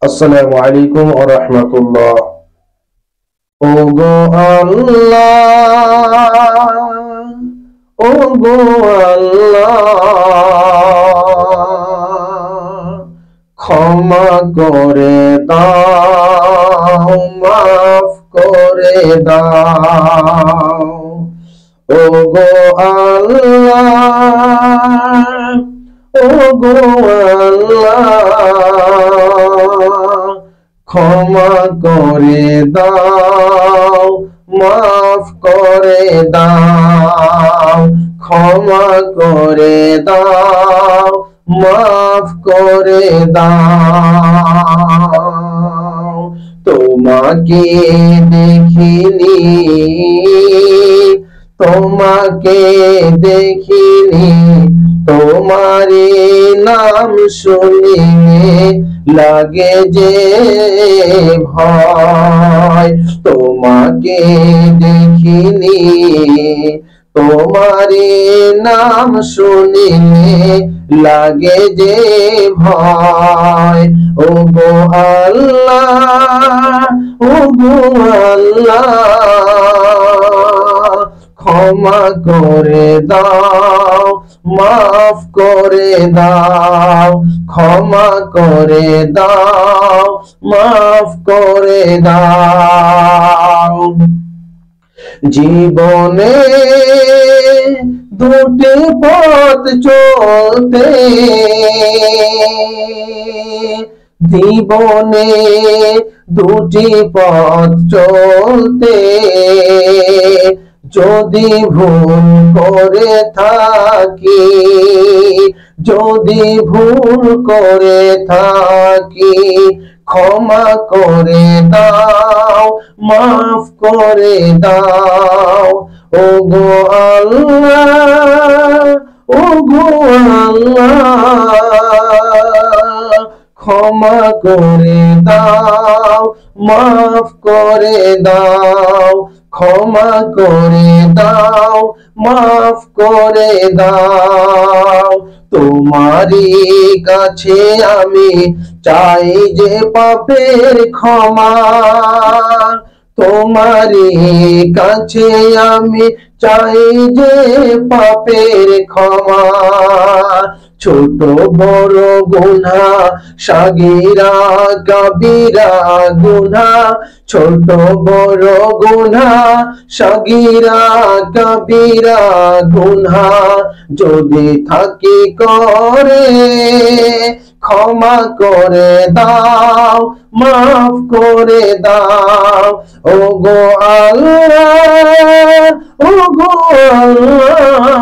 আসসালামু আলাইকুম ওয়া রাহমাতুল্লাহ। ওগো আল্লাহ, ওগো আল্লাহ, ক্ষমা করে দাও, মাফ করে দাও। ওগো আল্লাহ, ওগো আল্লাহ, ক্ষমা করে দাও, মাফ করে দাও। ক্ষমা করে দাও, মাফ করে দাও। তোমাকে দেখিনি, তোমাকে দেখিনি, তোমারি নাম শুনিলে লাগে যে ভয়। তোমাকে দেখিনি, তোমারি নাম শুনিলে লাগে যে ভয়। ওগো আল্লাহ, ওগো আল্লাহ, ক্ষমা করে দাও, মাফ করে দাও। ক্ষমা করে দাও, মাফ করে দাও। জীবনে দুটি পথ চলতে, জীবনে দুটি পথ চলতে, যদি ভুল করে থাকি, যদি ভুল করে থাকি, ক্ষমা করে দাও, মাফ করে দাও। ওগো আল্লাহ, ওগো আল্লাহ, ক্ষমা করে দাও, মাফ করে দাও। ক্ষমা করে দাও, মাফ করে দাও। তোমারই কাছে আমি চাই যে পাপের ক্ষমা, তোমারই কাছে আমি চাই যে পাপের ক্ষমা। ছোট বড় গুনাহ, সাগীরা কাবীরা গুনাহ, ছোট বড় গুনাহ, সাগীরা কাবীরা গুনাহ যদি থাকি করে, ক্ষমা করে দাও, মাফ করে দাও। ওগো আল্লাহ, ওগো আল্লাহ,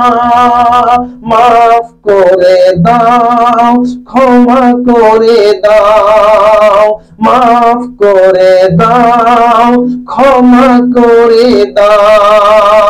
মাফ করে দাও, ক্ষমা করে দাও। মাফ করে দাও, ক্ষমা করে দাও।